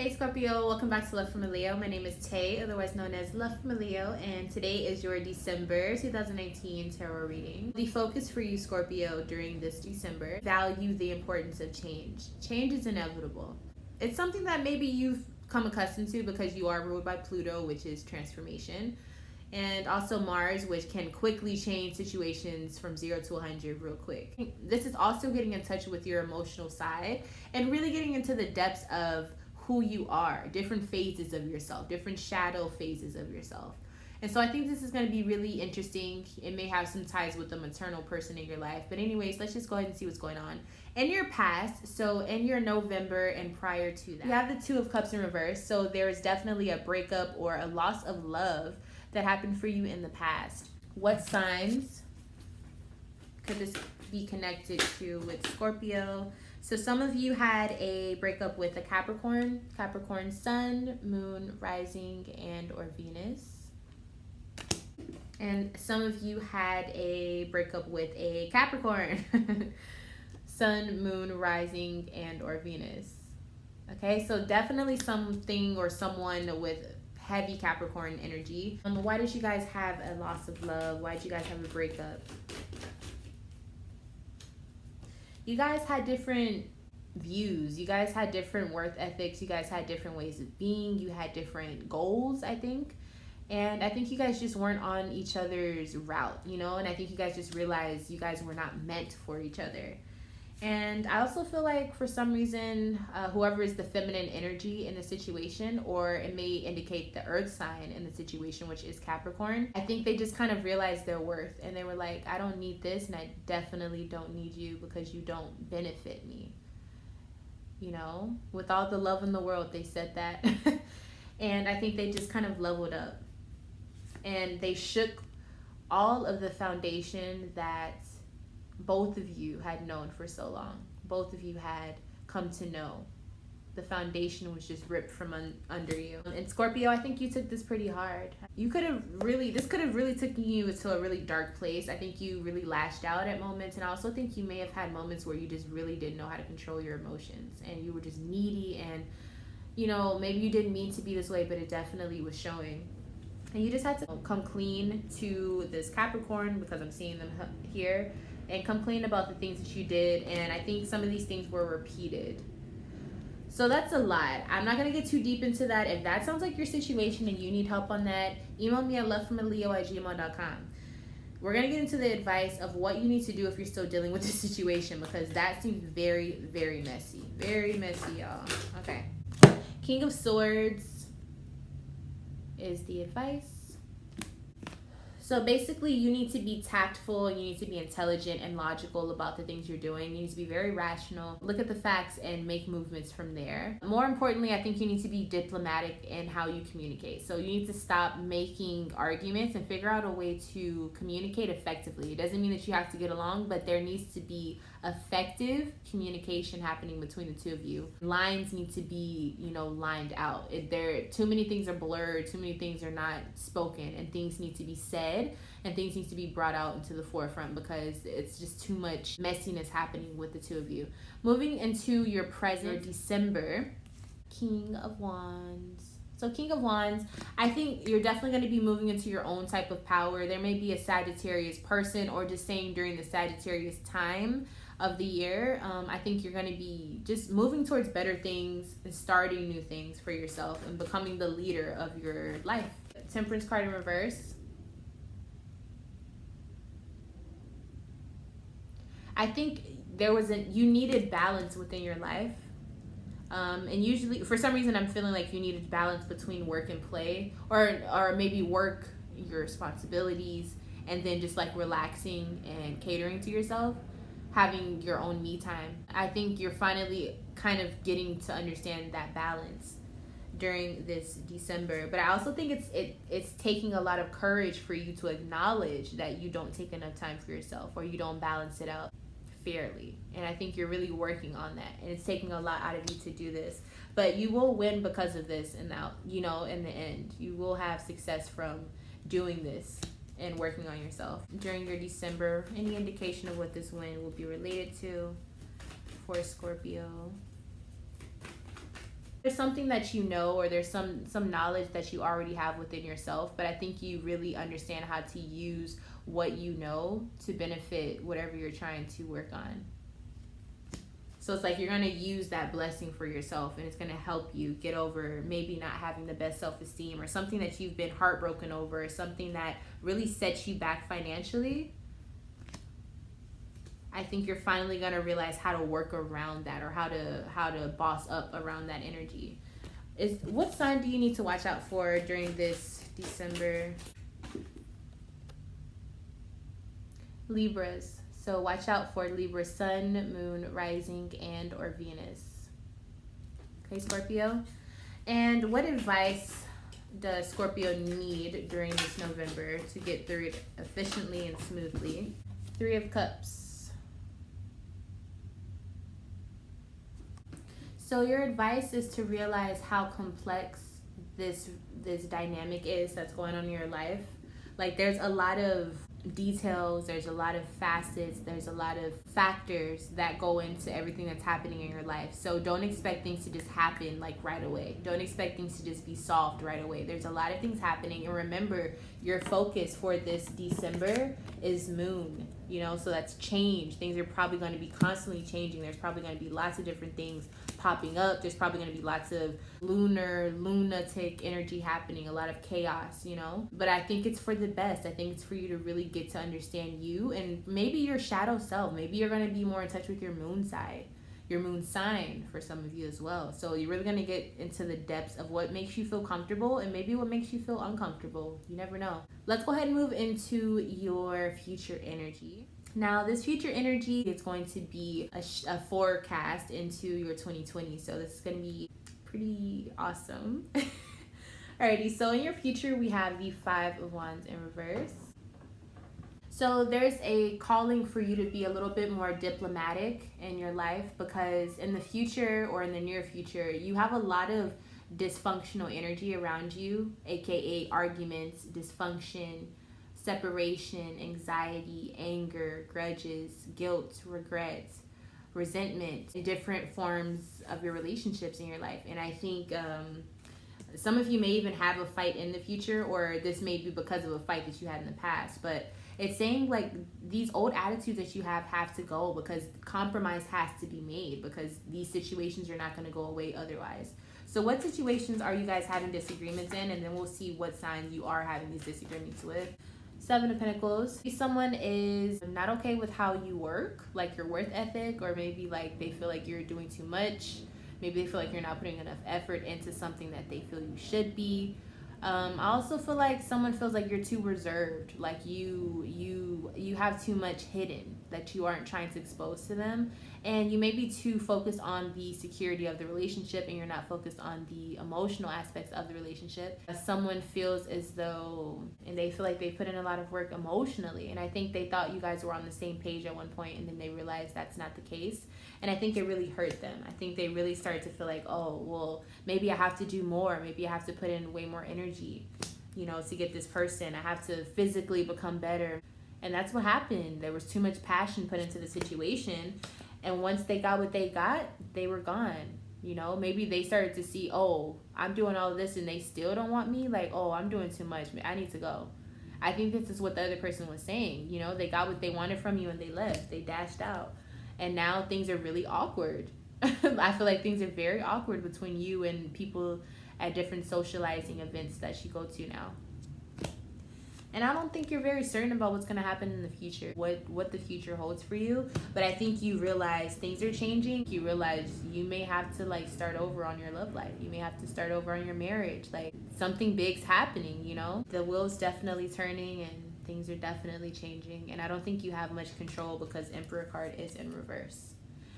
Hey Scorpio, welcome back to Love from a Leo. My name is Tay, otherwise known as Love from a Leo, and today is your December 2019 tarot reading. The focus for you, Scorpio, during this December, value the importance of change. Change is inevitable. It's something that maybe you've come accustomed to because you are ruled by Pluto, which is transformation, and also Mars, which can quickly change situations from 0 to 100 real quick. This is also getting in touch with your emotional side and really getting into the depths of who you are, different phases of yourself, different shadow phases of yourself. And so I think this is going to be really interesting. It may have some ties with the maternal person in your life. But anyways, let's just go ahead and see what's going on. In your past, so in your November and prior to that, you have the Two of Cups in reverse. So there is definitely a breakup or a loss of love that happened for you in the past. What signs could this be connected to with Scorpio? So some of you had a breakup with a Capricorn sun, moon, rising, and or Venus. And some of you had a breakup with a Capricorn sun, moon, rising, and or Venus. Okay, so definitely something or someone with heavy Capricorn energy. Why did you guys have a loss of love? Why did you guys have a breakup? You guys had different views. You guys had different worth ethics. You guys had different ways of being. You had different goals, I think. And I think you guys just weren't on each other's route, you know? And I think you guys just realized you guys were not meant for each other. And I also feel like for some reason, whoever is the feminine energy in the situation, or it may indicate the earth sign in the situation, which is Capricorn, I think they just kind of realized their worth and they were like, I don't need this and I definitely don't need you because you don't benefit me. You know, with all the love in the world, they said that. And I think they just kind of leveled up and they shook all of the foundation that both of you had known for so long. Both of you had come to know. The foundation was just ripped from under you. And Scorpio, I think you took this pretty hard. This could have really taken you to a really dark place. I think you really lashed out at moments. And I also think you may have had moments where you just really didn't know how to control your emotions. And you were just needy and, you know, maybe you didn't mean to be this way, but it definitely was showing. And you just had to come clean to this Capricorn, because I'm seeing them here, and come clean about the things that you did. And I think some of these things were repeated. So that's a lot. I'm not going to get too deep into that. If that sounds like your situation and you need help on that, email me at lovefromaleo@gmail.com. We're going to get into the advice of what you need to do if you're still dealing with this situation, because that seems very, very messy. Very messy, y'all. Okay. King of Swords is the advice. So basically, you need to be tactful, you need to be intelligent and logical about the things you're doing. You need to be very rational, look at the facts and make movements from there. More importantly, I think you need to be diplomatic in how you communicate. So you need to stop making arguments and figure out a way to communicate effectively. It doesn't mean that you have to get along, but there needs to be effective communication happening between the two of you. Lines need to be, you know, lined out. Too many things are blurred, too many things are not spoken, and things need to be said and things need to be brought out into the forefront because it's just too much messiness happening with the two of you. Moving into your present December, King of Wands. So King of Wands, I think you're definitely going to be moving into your own type of power. There may be a Sagittarius person, or just saying during the Sagittarius time of the year, I think you're going to be just moving towards better things and starting new things for yourself and becoming the leader of your life. Temperance card in reverse. I think you needed balance within your life. And usually, for some reason, I'm feeling like you needed balance between work and play, or maybe work, your responsibilities, and then just like relaxing and catering to yourself, having your own me time. I think you're finally kind of getting to understand that balance during this December. But I also think it's taking a lot of courage for you to acknowledge that you don't take enough time for yourself or you don't balance it out fairly. And I think you're really working on that, and it's taking a lot out of you to do this, but you will win because of this. And now, you know, in the end, you will have success from doing this and working on yourself during your December. Any indication of what this win will be related to for Scorpio? There's something that you know, or there's some knowledge that you already have within yourself, but I think you really understand how to use what you know to benefit whatever you're trying to work on. So it's like you're going to use that blessing for yourself, and it's going to help you get over maybe not having the best self-esteem, or something that you've been heartbroken over, or something that really sets you back financially. I think you're finally going to realize how to work around that, or how to boss up around that energy. What sign do you need to watch out for during this December? Libras. So watch out for Libra sun, moon, rising, and or Venus. Okay, Scorpio. And what advice does Scorpio need during this November to get through it efficiently and smoothly? 3 of Cups. So your advice is to realize how complex this dynamic is that's going on in your life. Like, there's a lot of details, there's a lot of facets, there's a lot of factors that go into everything that's happening in your life. So don't expect things to just happen like right away. Don't expect things to just be solved right away. There's a lot of things happening, and remember, your focus for this December is moon, you know, so that's change. Things are probably going to be constantly changing. There's probably going to be lots of different things popping up. There's probably going to be lots of lunatic energy happening, a lot of chaos, you know. But I think it's for the best. I think it's for you to really get to understand you and maybe your shadow self. Maybe you're going to be more in touch with your moon side, your moon sign for some of you as well. So you're really going to get into the depths of what makes you feel comfortable and maybe what makes you feel uncomfortable. You never know. Let's go ahead and move into your future energy. Now, this future energy is going to be a forecast into your 2020. So this is going to be pretty awesome. Alrighty, so in your future, we have the 5 of Wands in reverse. So there's a calling for you to be a little bit more diplomatic in your life, because in the future, or in the near future, you have a lot of dysfunctional energy around you, aka arguments, dysfunction, separation, anxiety, anger, grudges, guilt, regrets, resentment, different forms of your relationships in your life. And I think some of you may even have a fight in the future, or this may be because of a fight that you had in the past. But it's saying like these old attitudes that you have to go, because compromise has to be made, because these situations are not going to go away otherwise. So what situations are you guys having disagreements in? And then we'll see what signs you are having these disagreements with. 7 of Pentacles. If someone is not okay with how you work, like your work ethic, or maybe like they feel like you're doing too much. Maybe they feel like you're not putting enough effort into something that they feel you should be. I also feel like someone feels like you're too reserved, like you have too much hidden that you aren't trying to expose to them, and you may be too focused on the security of the relationship and you're not focused on the emotional aspects of the relationship. Someone feels as though, and they feel like they put in a lot of work emotionally, and I think they thought you guys were on the same page at one point, and then they realized that's not the case. And I think it really hurt them. I think they really started to feel like, oh, well, maybe I have to do more. Maybe I have to put in way more energy, you know, to get this person. I have to physically become better. And that's what happened. There was too much passion put into the situation. And once they got what they got, they were gone. You know, maybe they started to see, oh, I'm doing all of this and they still don't want me. Like, oh, I'm doing too much. I need to go. I think this is what the other person was saying. You know, they got what they wanted from you and they left. They dashed out. And now things are really awkward. I feel like things are very awkward between you and people at different socializing events that you go to now. And I don't think you're very certain about what's going to happen in the future, what the future holds for you. But I think you realize things are changing. You realize you may have to like start over on your love life. You may have to start over on your marriage. Like something big's happening, you know? The wheel's definitely turning and things are definitely changing. And I don't think you have much control because Emperor card is in reverse.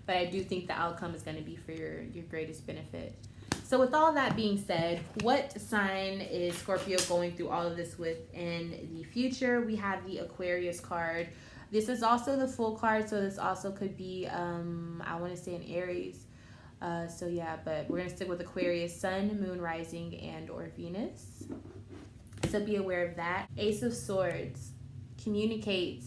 But I do think the outcome is going to be for your greatest benefit. So with all that being said, what sign is Scorpio going through all of this with in the future? We have the Aquarius card. This is also the full card, so this also could be, I want to say an Aries. So yeah, but we're going to stick with Aquarius, Sun, Moon, Rising, and or Venus. So be aware of that. Ace of Swords. Communicate.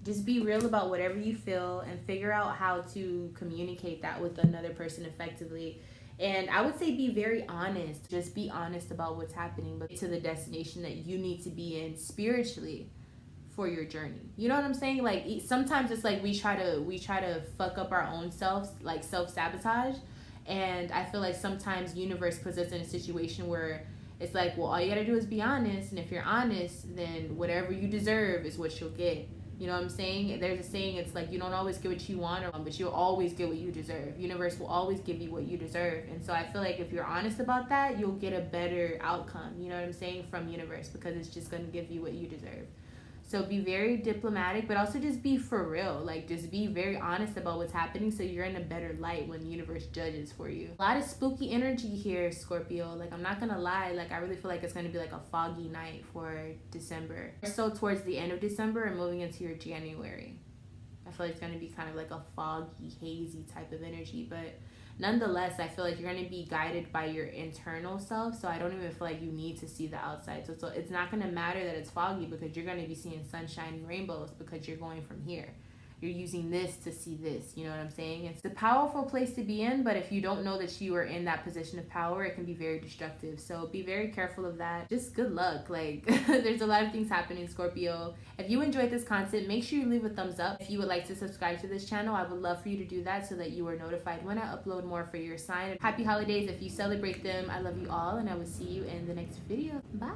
Just be real about whatever you feel and figure out how to communicate that with another person effectively. And I would say be very honest. Just be honest about what's happening, but to the destination that you need to be in spiritually for your journey. You know what I'm saying? Like sometimes it's like we try to fuck up our own selves, like self-sabotage. And I feel like sometimes universe puts us in a situation where it's like, well, all you gotta do is be honest, and if you're honest, then whatever you deserve is what you'll get. You know what I'm saying? There's a saying, it's like you don't always get what you want, but you'll always get what you deserve. Universe will always give you what you deserve. And so I feel like if you're honest about that, you'll get a better outcome. You know what I'm saying? From universe, because it's just gonna give you what you deserve. So be very diplomatic, but also just be for real. Like, just be very honest about what's happening so you're in a better light when the universe judges for you. A lot of spooky energy here, Scorpio. Like, I'm not gonna lie. Like, I really feel like it's gonna be like a foggy night for December. So towards the end of December and moving into your January. I feel like it's gonna be kind of like a foggy, hazy type of energy. But nonetheless, I feel like you're going to be guided by your internal self. So I don't even feel like you need to see the outside. So it's not going to matter that it's foggy, because you're going to be seeing sunshine and rainbows, because you're going from here. You're using this to see this. You know what I'm saying? It's a powerful place to be in, but if you don't know that you are in that position of power, it can be very destructive. So be very careful of that. Just good luck. Like, there's a lot of things happening, Scorpio. If you enjoyed this content, make sure you leave a thumbs up. If you would like to subscribe to this channel, I would love for you to do that so that you are notified when I upload more for your sign. Happy holidays if you celebrate them. I love you all, and I will see you in the next video. Bye.